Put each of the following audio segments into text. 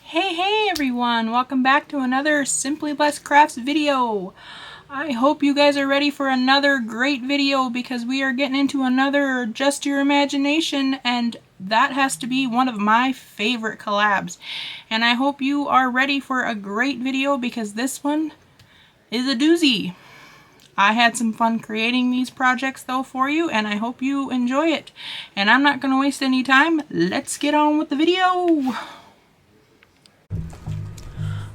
Hey everyone, welcome back to another Simply Blessed Crafts video. I hope you guys are ready for another great video because we are getting into another Just Your Imagination, and that has to be one of my favorite collabs. And I hope you are ready for a great video because this one is a doozy. I had some fun creating these projects though for you, and I hope you enjoy it. And I'm not going to waste any time. Let's get on with the video.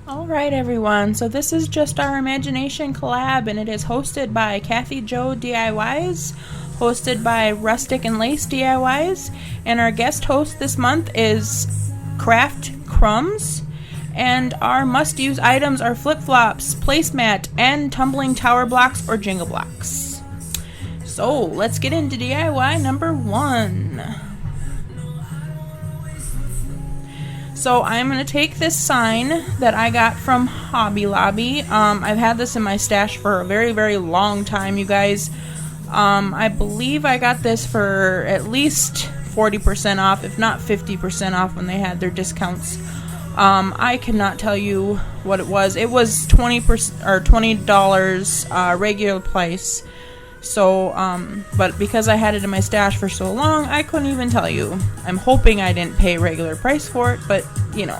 Alright everyone, so this is Just Our Imagination collab, and it is hosted by KathyJo DIYs, hosted by Rustic and Lace DIYs, and our guest host this month is Craft Crumbs, and our must-use items are flip-flops, placemat, and tumbling tower blocks or Jenga blocks. So let's get into DIY number 1. So I'm going to take this sign that I got from Hobby Lobby. I've had this in my stash for a very long time, you guys. I believe I got this for at least 40% off, if not 50% off when they had their discounts. I cannot tell you what it was. It was $20 regular price. So, but because I had it in my stash for so long, I couldn't even tell you. I'm hoping I didn't pay regular price for it, but, you know.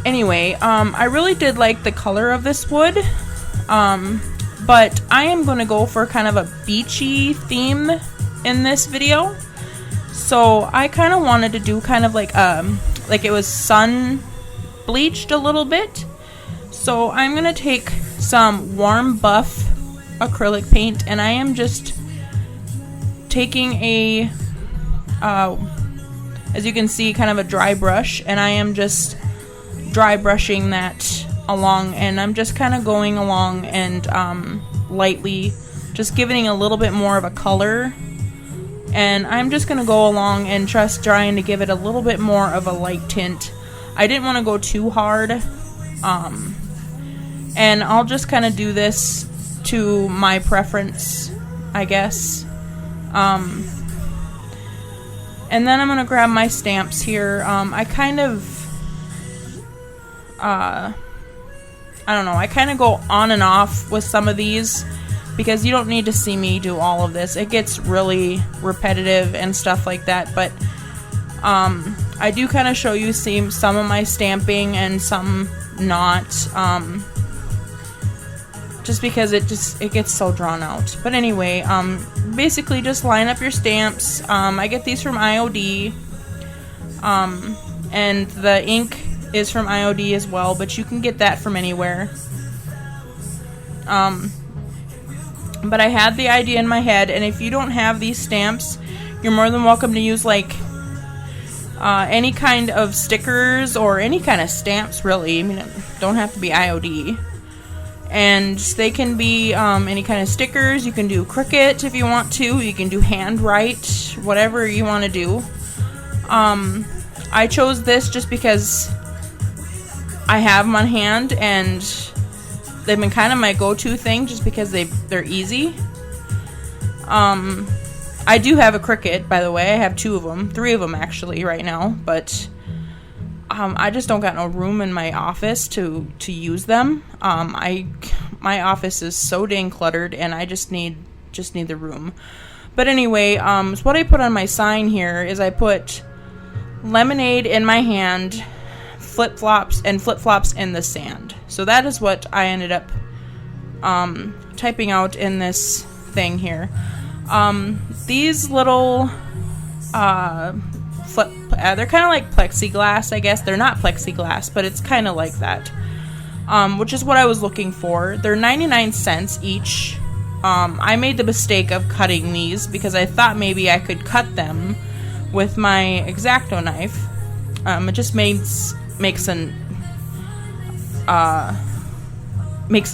Anyway, I really did like the color of this wood, but I am going to go for kind of a beachy theme in this video. So, I kind of wanted to do kind of like it was sun bleached a little bit. So, I'm going to take some warm buff acrylic paint, and I am just taking a as you can see, kind of a dry brush, and I am just dry brushing that along, and I'm just kind of going along and lightly just giving a little bit more of a color, and I'm just gonna go along and just trying to give it a little bit more of a light tint. I didn't want to go too hard, and I'll just kind of do this to my preference, I guess. And then I'm going to grab my stamps here. I kind of, I don't know, I kind of go on and off with some of these because you don't need to see me do all of this. It gets really repetitive and stuff like that, but I do kind of show you some of my stamping and some not. Just because it gets so drawn out. But anyway, basically just line up your stamps. I get these from IOD, and the ink is from IOD as well, but you can get that from anywhere. But I had the idea in my head, and if you don't have these stamps, you're more than welcome to use like any kind of stickers or any kind of stamps, really. I mean, it don't have to be IOD. And they can be any kind of stickers. You can do Cricut if you want to. You can do handwrite, whatever you want to do. I chose this just because I have them on hand, and they've been kind of my go-to thing just because they're easy. I do have a Cricut, by the way. I have 2 of them. 3 of them, actually, right now. But I just don't got no room in my office to use them. My office is so dang cluttered, and I just need the room. But anyway, so what I put on my sign here is I put lemonade in my hand, flip-flops, and flip-flops in the sand. So that is what I ended up typing out in this thing here. These little they're kind of like plexiglass, I guess. They're not plexiglass, but it's kind of like that, which is what I was looking for. They're 99 cents each. I made the mistake of cutting these because I thought maybe I could cut them with my X-Acto knife. It just makes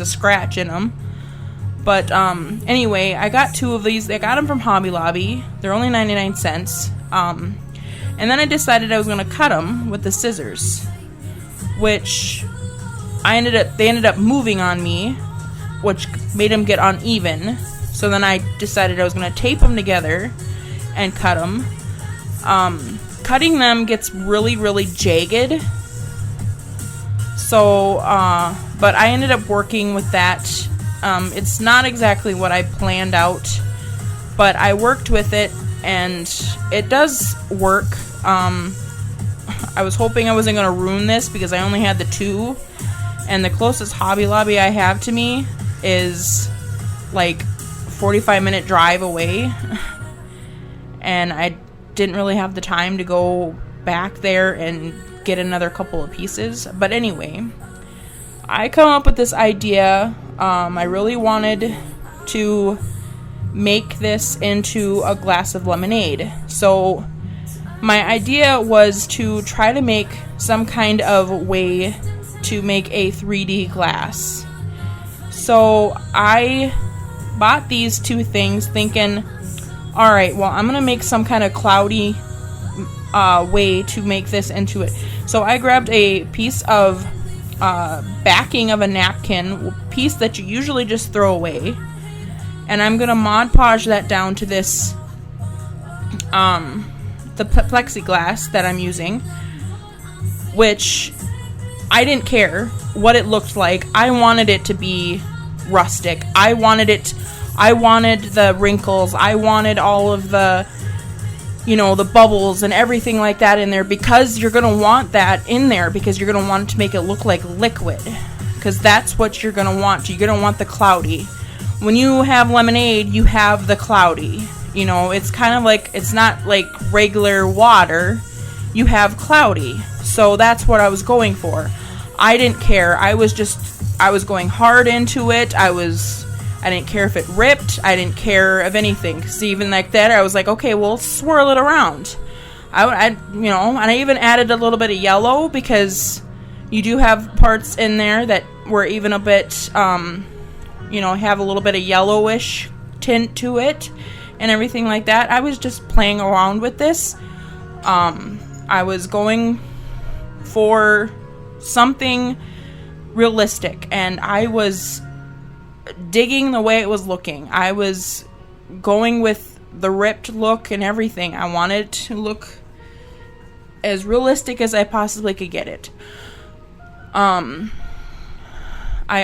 a scratch in them. But anyway, I got 2 of these. I got them from Hobby Lobby. They're only 99 cents. And then I decided I was going to cut them with the scissors, which they ended up moving on me, which made them get uneven. So then I decided I was going to tape them together and cut them. cutting them gets really, really jagged. So, but I ended up working with that. It's not exactly what I planned out, but I worked with it, and it does work. I was hoping I wasn't going to ruin this because I only had the 2, and the closest Hobby Lobby I have to me is like 45-minute drive away, and I didn't really have the time to go back there and get another couple of pieces. But anyway, I come up with this idea. I really wanted to make this into a glass of lemonade. So my idea was to try to make some kind of way to make a 3D glass. So I bought these 2 things thinking, alright, well, I'm going to make some kind of cloudy way to make this into it. So I grabbed a piece of backing of a napkin, piece that you usually just throw away, and I'm going to Mod Podge that down to this, the plexiglass that I'm using, which I didn't care what it looked like. I wanted it to be rustic. I wanted the wrinkles. I wanted all of the, you know, the bubbles and everything like that in there, because you're going to want that in there, because you're going to want it to make it look like liquid, because that's what you're going to want. You're going to want the cloudy. When you have lemonade, you have the cloudy. You know, it's kind of like, it's not like regular water. You have cloudy. So that's what I was going for. I didn't care. I was going hard into it. I didn't care if it ripped. I didn't care of anything. Because even like that, I was like, okay, we'll swirl it around. You know, and I even added a little bit of yellow, because you do have parts in there that were even a bit, you know, have a little bit of yellowish tint to it and everything like that. I was just playing around with this. I was going for something realistic, and I was digging the way it was looking. I was going with the ripped look and everything. I wanted it to look as realistic as I possibly could get it. I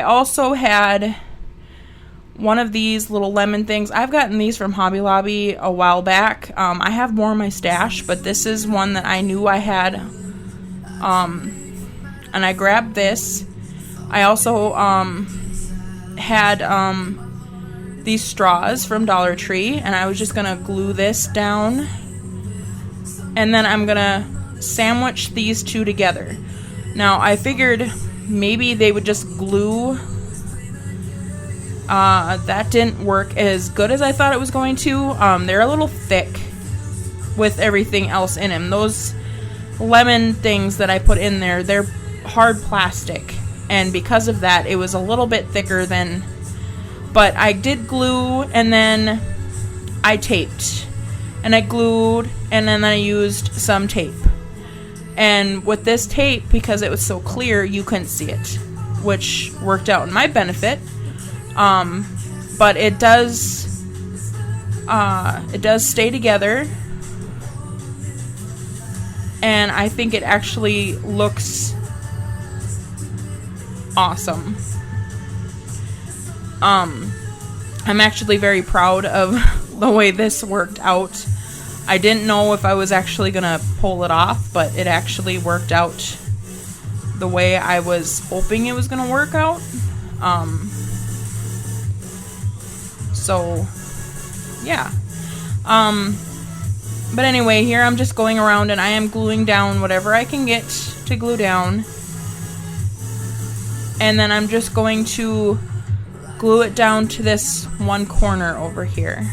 also had one of these little lemon things. I've gotten these from Hobby Lobby a while back. I have more in my stash, but this is one that I knew I had. And I grabbed this. I also had these straws from Dollar Tree, and I was just gonna glue this down, and then I'm gonna sandwich these 2 together. Now I figured maybe they would just glue. That didn't work as good as I thought it was going to. They're a little thick with everything else in them. Those lemon things that I put in there, they're hard plastic, and because of that, it was a little bit thicker than. But I did glue, and then I taped, and I glued, and then I used some tape. And with this tape, because it was so clear, you couldn't see it, which worked out in my benefit. But it does stay together, and I think it actually looks awesome. I'm actually very proud of the way this worked out. I didn't know if I was actually gonna pull it off, but it actually worked out the way I was hoping it was gonna work out. So yeah. But anyway, here I'm just going around, and I am gluing down whatever I can get to glue down, and then I'm just going to glue it down to this one corner over here.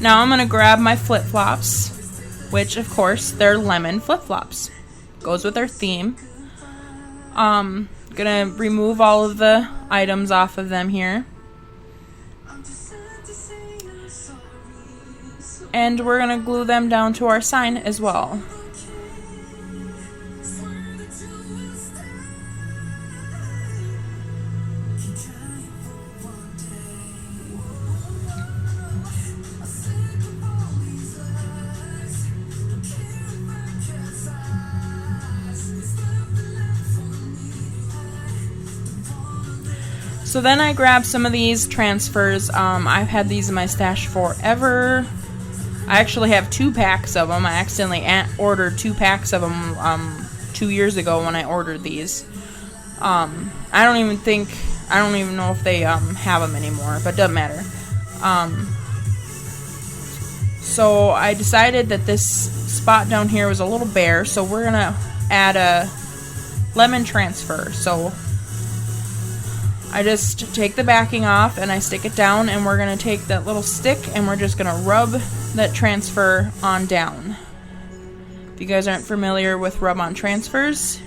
Now I'm going to grab my flip-flops, which of course they're lemon flip-flops. Goes with our theme. Gonna remove all of the items off of them here. And we're gonna glue them down to our sign as well. So then I grabbed some of these transfers. I've had these in my stash forever. I actually have 2 packs of them. I accidentally ordered 2 packs of them 2 years ago when I ordered these. I don't even know if they have them anymore, but it doesn't matter. So I decided that this spot down here was a little bare, so we're gonna add a lemon transfer. So I just take the backing off and I stick it down, and we're going to take that little stick and we're just going to rub that transfer on down. If you guys aren't familiar with rub-on transfers,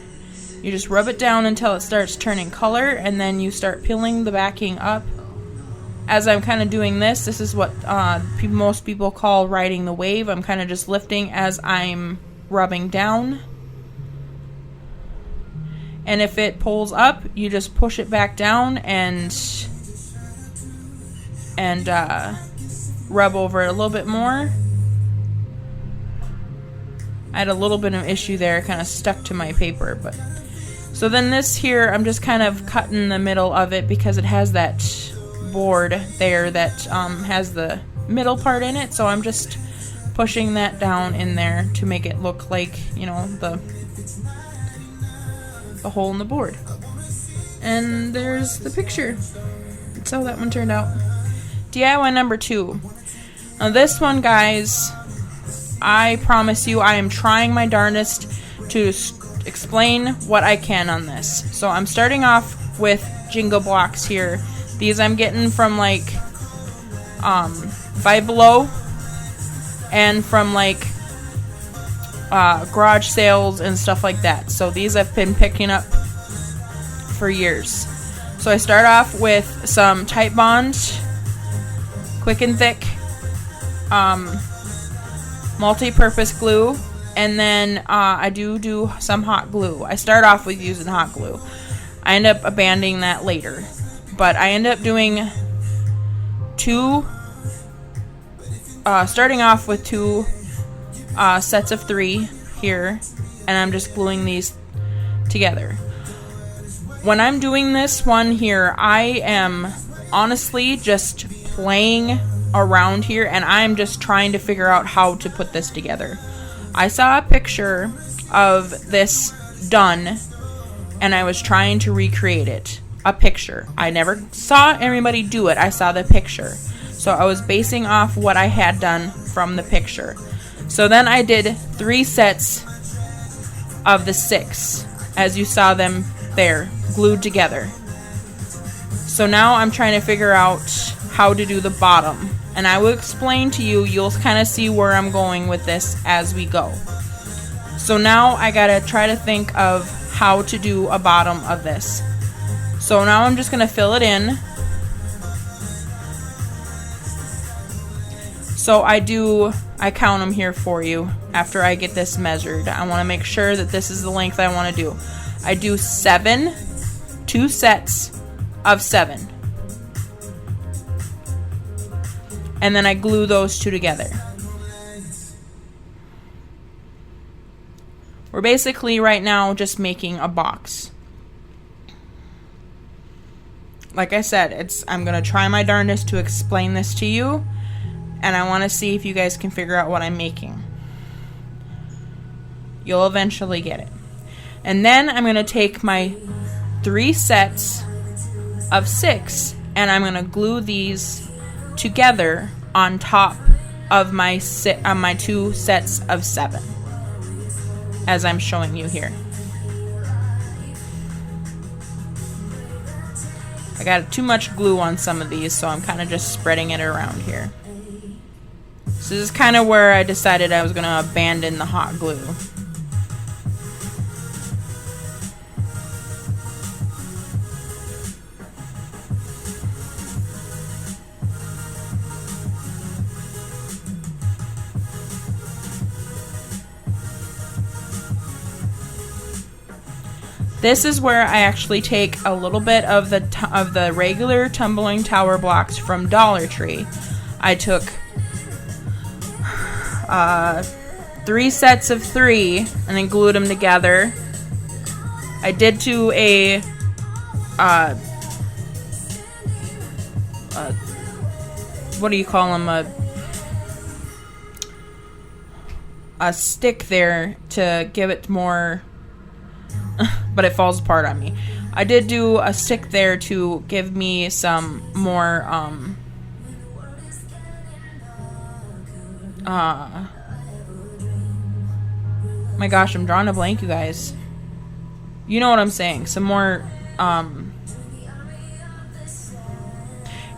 you just rub it down until it starts turning color, and then you start peeling the backing up. As I'm kind of doing this is what most people call riding the wave. I'm kind of just lifting as I'm rubbing down. And if it pulls up, you just push it back down and rub over it a little bit more. I had a little bit of issue there, kind of stuck to my paper, but so then this here, I'm just kind of cutting the middle of it because it has that board there that has the middle part in it. So I'm just pushing that down in there to make it look like, you know, the hole in the board. And there's the picture. That's how that one turned out. DIY number 2. Now this one, guys, I promise you I am trying my darndest to explain what I can on this. So I'm starting off with Jingle blocks here. These I'm getting from like Five Below and from like garage sales and stuff like that. So these I've been picking up for years. So I start off with some Type Bond, quick and thick, multi-purpose glue, and then I do some hot glue. I start off with using hot glue. I end up abandoning that later, but I end up doing starting off with 2 sets of 3 here, and I'm just gluing these together. When I'm doing this one here, I am honestly just playing around here, and I'm just trying to figure out how to put this together. I saw a picture of this done, and I was trying to recreate it. A picture. I never saw anybody do it. I saw the picture. So I was basing off what I had done from the picture. So then I did 3 sets of the 6, as you saw them there, glued together. So now I'm trying to figure out how to do the bottom. And I will explain to you, you'll kind of see where I'm going with this as we go. So now I gotta try to think of how to do a bottom of this. So now I'm just gonna fill it in. So I count them here for you after I get this measured. I want to make sure that this is the length I want to do. I do 7, 2 sets of 7. And then I glue those 2 together. We're basically right now just making a box. Like I said, I'm going to try my darndest to explain this to you. And I want to see if you guys can figure out what I'm making. You'll eventually get it. And then I'm going to take my 3 sets of 6 and I'm going to glue these together on top of my 2 sets of 7, as I'm showing you here. I got too much glue on some of these, so I'm kind of just spreading it around here. So this is kind of where I decided I was going to abandon the hot glue. This is where I actually take a little bit of the regular tumbling tower blocks from Dollar Tree. I took 3 sets of 3 and then glued them together. I did do a what do you call them? A stick there to give it more, but it falls apart on me. I did do a stick there to give me some more, my gosh, I'm drawing a blank, you guys. You know what I'm saying. Some more,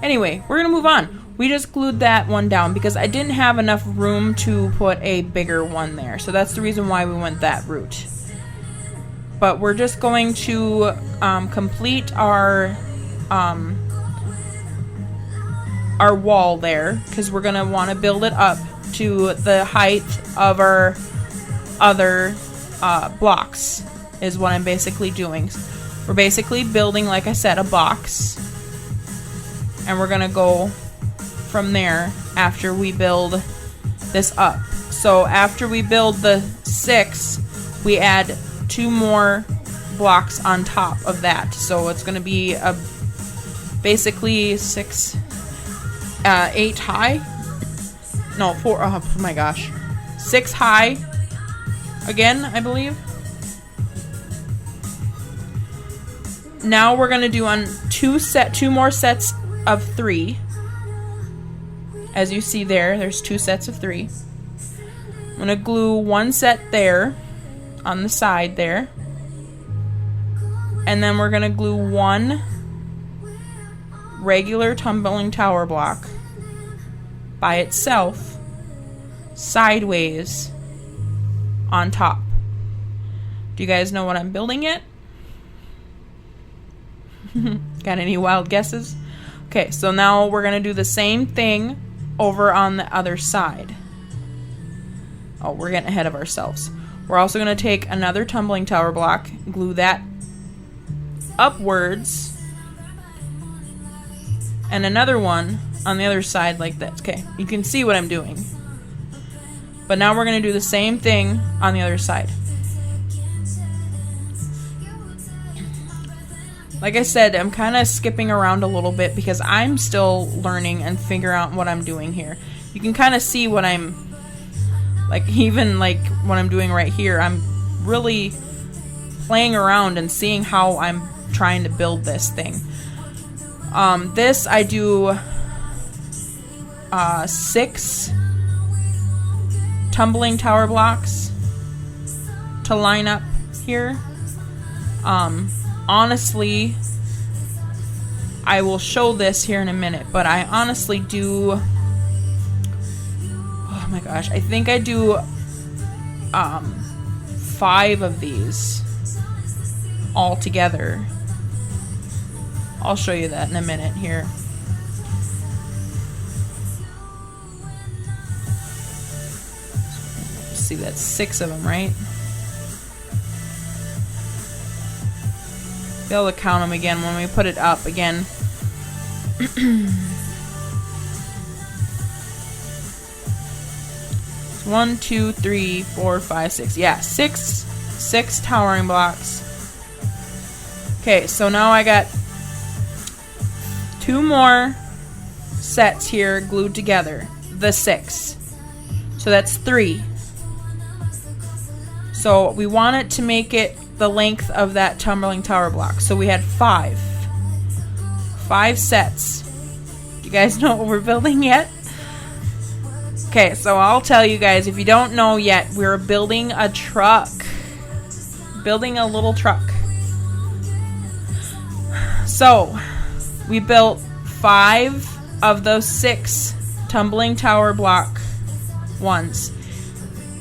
anyway, we're gonna move on. We just glued that one down because I didn't have enough room to put a bigger one there. So that's the reason why we went that route. But we're just going to complete our wall there, because we're going to want to build it up to the height of our other blocks, is what I'm basically doing. We're basically building, like I said, a box. And we're going to go from there after we build this up. So after we build the 6, we add 2 more blocks on top of that. So it's going to be a basically 6, 8 high. No, 4. Oh my gosh, 6 high. Again, I believe. Now we're going to do on 2 more sets of 3. As you see there's 2 sets of 3. I'm going to glue 1 set there on the side there. And then we're going to glue 1 regular tumbling tower block by itself sideways on top. Do you guys know what I'm building yet? Got any wild guesses? Okay, so now we're going to do the same thing over on the other side. Oh, we're getting ahead of ourselves. We're also going to take another tumbling tower block, glue that upwards, and another one on the other side like this. Okay, you can see what I'm doing. But now we're going to do the same thing on the other side. Like I said, I'm kind of skipping around a little bit because I'm still learning and figuring out what I'm doing here. You can kind of see what I'm, like, even like what I'm doing right here. I'm really playing around and seeing how I'm trying to build this thing. This I do 6 tumbling tower blocks to line up here. Honestly, I will show this here in a minute, but I honestly do, oh my gosh, I think I do 5 of these all together. I'll show you that in a minute here. See, that's 6 of them, right? Be able to count them again when we put it up again. 1, 2, 3, 4, 5, 6. Yeah, 6 towering blocks. Okay, so now I got 2 more sets here glued together. The 6. So that's 3. So we want it to make it the length of that tumbling tower block. So we had 5 sets. Do you guys know what we're building yet? Okay, so I'll tell you guys, if you don't know yet, we're building a truck. Building a little truck. So we built 5 of those 6 tumbling tower block ones.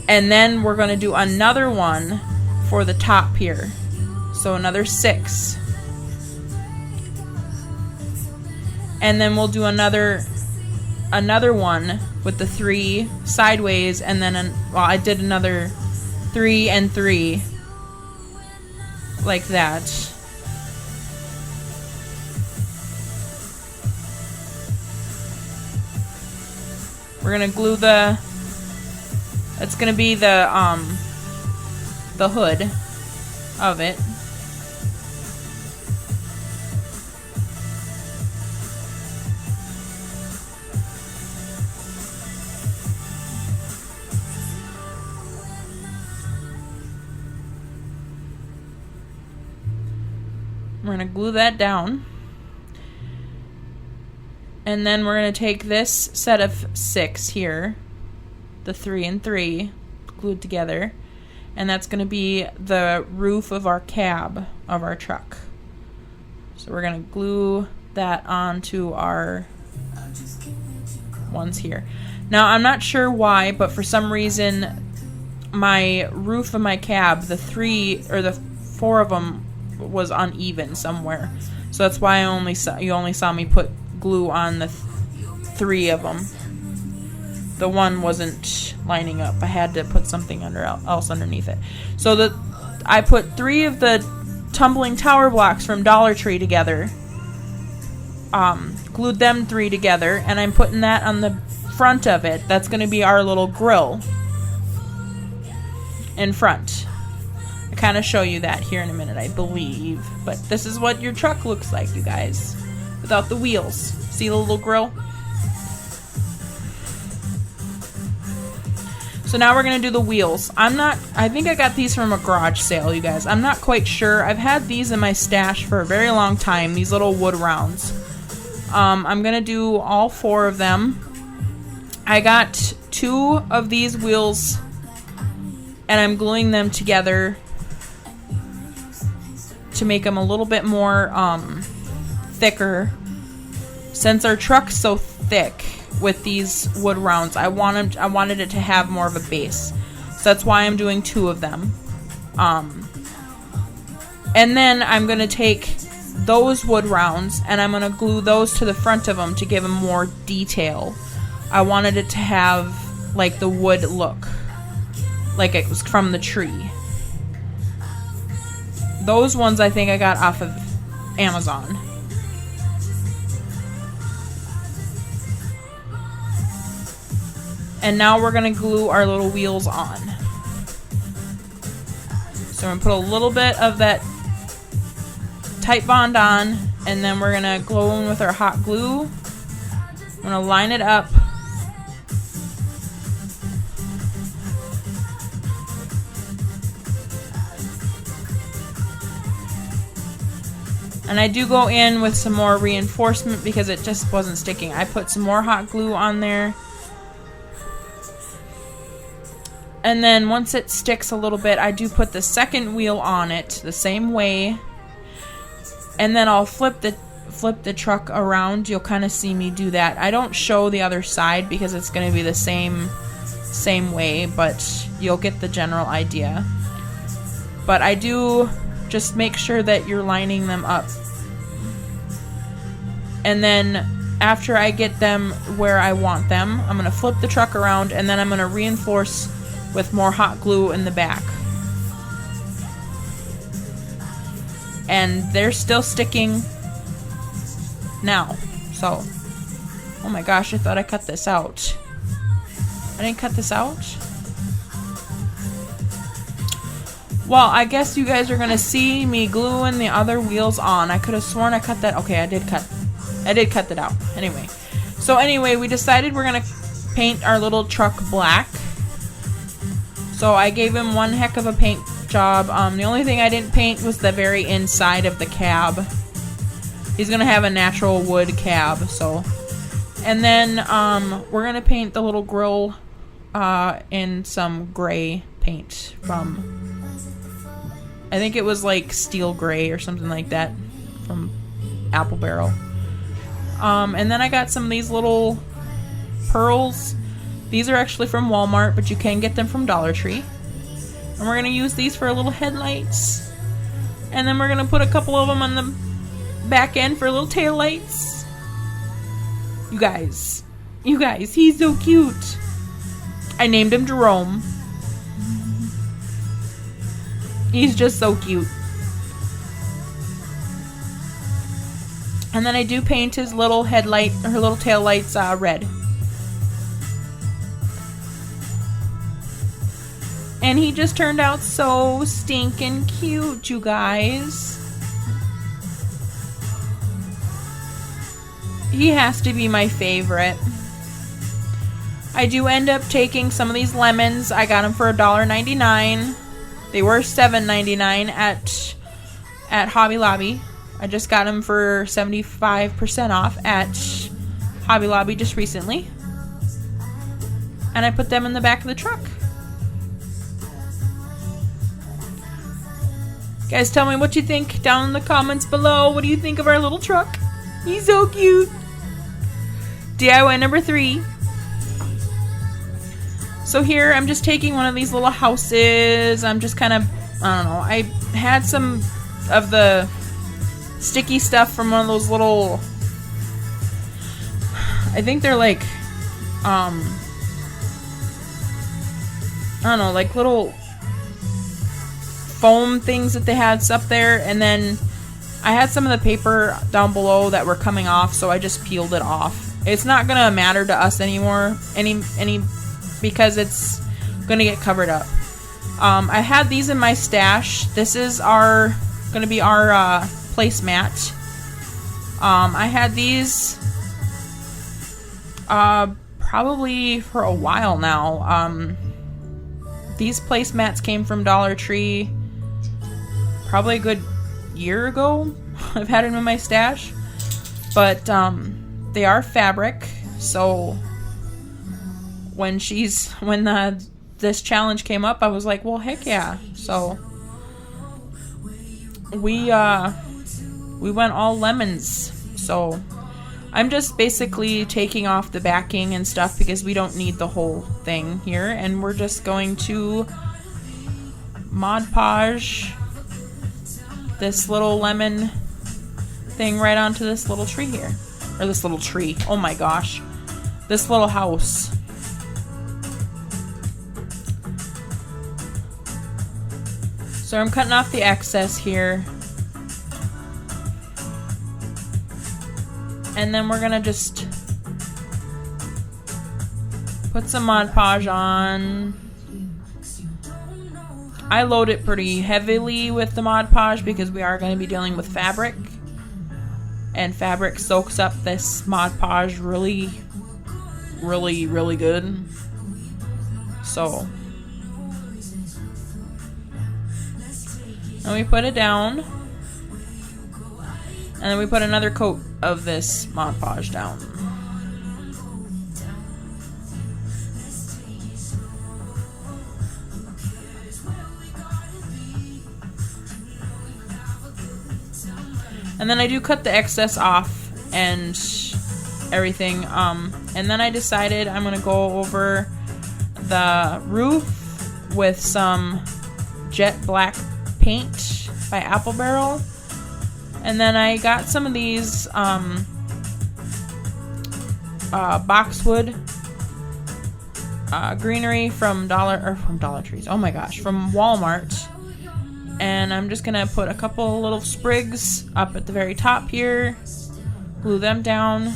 And then we're going to do another one for the top here. So another 6. And then we'll do another one with the 3 sideways, and then well, I did another 3 and 3 like that. We're gonna glue the, that's gonna be the hood of it. We're going to glue that down. And then we're going to take this set of 6 here, the 3 and 3, glued together. And that's going to be the roof of our cab of our truck. So we're going to glue that onto our ones here. Now, I'm not sure why, but for some reason, my roof of my cab, the 3 or the 4 of them, was uneven somewhere, so that's why you only saw me put glue on the 3 of them. The one wasn't lining up. I had to put something else underneath it. So I put 3 of the tumbling tower blocks from Dollar Tree together, glued them 3 together, and I'm putting that on the front of it. That's going to be our little grill in front. I kind of show you that here in a minute, I believe. But this is what your truck looks like, you guys, without the wheels. See the little grill? So now we're going to do the wheels. I think I got these from a garage sale, you guys. I'm not quite sure. I've had these in my stash for a very long time, these little wood rounds. I'm going to do all 4 of them. I got 2 of these wheels, and I'm gluing them together to make them a little bit more thicker. Since our truck's so thick with these wood rounds, I wanted it to have more of a base, so that's why I'm doing 2 of them. And then I'm gonna take those wood rounds and I'm gonna glue those to the front of them to give them more detail. I wanted it to have like the wood look, like it was from the tree. Those ones I think I got off of Amazon. And now we're going to glue our little wheels on. So I'm going to put a little bit of that Type Bond on, and then we're going to glue in with our hot glue. I'm going to line it up. And I do go in with some more reinforcement because it just wasn't sticking. I put some more hot glue on there. And then once it sticks a little bit, I do put the second wheel on it the same way. And then I'll flip the truck around. You'll kind of see me do that. I don't show the other side because it's going to be the same way, but you'll get the general idea. But I do just make sure that you're lining them up. And then after I get them where I want them, I'm going to flip the truck around and then I'm going to reinforce with more hot glue in the back. And they're still sticking now. So, oh my gosh, I thought I cut this out. I didn't cut this out? Well, I guess you guys are going to see me gluing the other wheels on. I could have sworn I cut that. Okay, I did cut that out. Anyway, we decided we're going to paint our little truck black. So I gave him one heck of a paint job. The only thing I didn't paint was the very inside of the cab. He's going to have a natural wood cab. So, and then we're going to paint the little grill in some gray paint from, I think it was like steel gray or something like that from Apple Barrel. And then I got some of these little pearls. These are actually from Walmart, but you can get them from Dollar Tree. And we're going to use these for little headlights. And then we're going to put a couple of them on the back end for little tail lights. You guys, he's so cute. I named him Jerome. He's just so cute. And then I do paint his little headlight, or her little tail lights red. And he just turned out so stinking cute, you guys. He has to be my favorite. I do end up taking some of these lemons. I got them for $1.99. They were $7.99 at Hobby Lobby. I just got them for 75% off at Hobby Lobby just recently. And I put them in the back of the truck. Guys, tell me what you think down in the comments below. What do you think of our little truck? He's so cute. DIY number 3. So here I'm just taking one of these little houses. I'm just kind of, I don't know. I had some of the sticky stuff from one of those little, I think they're like, I don't know, like little foam things that they had up there, and then I had some of the paper down below that were coming off, so I just peeled it off. It's not gonna matter to us anymore, because it's gonna get covered up. I had these in my stash. This is gonna be our placemat. I had these probably for a while now. These placemats came from Dollar Tree probably a good year ago. I've had them in my stash, but they are fabric, so when this challenge came up, I was like, well, heck yeah. So we went all lemons. So I'm just basically taking off the backing and stuff because we don't need the whole thing here, and we're just going to Mod Podge this little lemon thing right onto this little tree here. Or this little tree. Oh my gosh. This little house. So I'm cutting off the excess here. And then we're gonna just put some Mod Podge on. I load it pretty heavily with the Mod Podge because we are going to be dealing with fabric. And fabric soaks up this Mod Podge really, really, really good. So. And we put it down. And then we put another coat of this Mod Podge down. And then I do cut the excess off and everything. And then I decided I'm going to go over the roof with some jet black paint by Apple Barrel. And then I got some of these boxwood greenery from Dollar Trees. Oh my gosh, from Walmart. And I'm just gonna put a couple little sprigs up at the very top here, glue them down.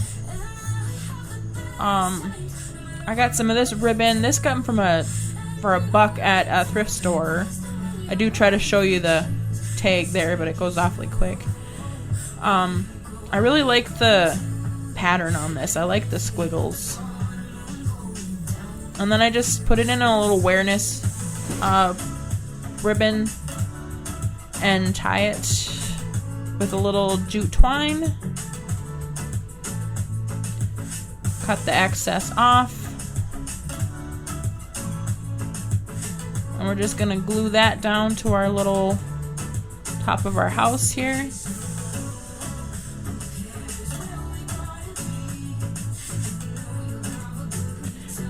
I got some of this ribbon. This got for $1 at a thrift store. I do try to show you the tag there, but it goes awfully quick. I really like the pattern on this. I like the squiggles. And then I just put it in a little awareness ribbon and tie it with a little jute twine. Cut the excess off. And we're just gonna glue that down to our little top of our house here.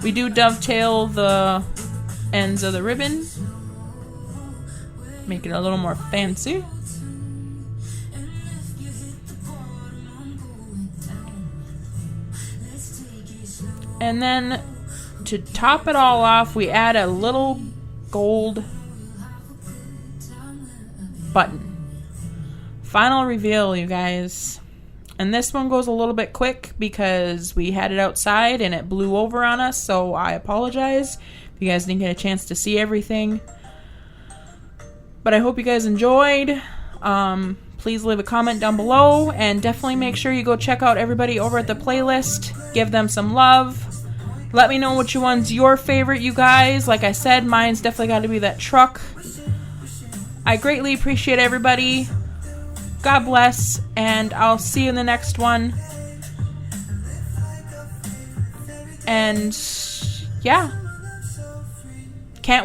We do dovetail the ends of the ribbon, make it a little more fancy. And then to top it all off, we add a little gold button. Final reveal, you guys. And this one goes a little bit quick because we had it outside and it blew over on us, so I apologize if you guys didn't get a chance to see everything. But I hope you guys enjoyed. Please leave a comment down below, and definitely make sure you go check out everybody over at the playlist. Give them some love. Let me know which one's your favorite, you guys. Like I said, mine's definitely got to be that truck. I greatly appreciate everybody. God bless, and I'll see you in the next one. And yeah, can't wait.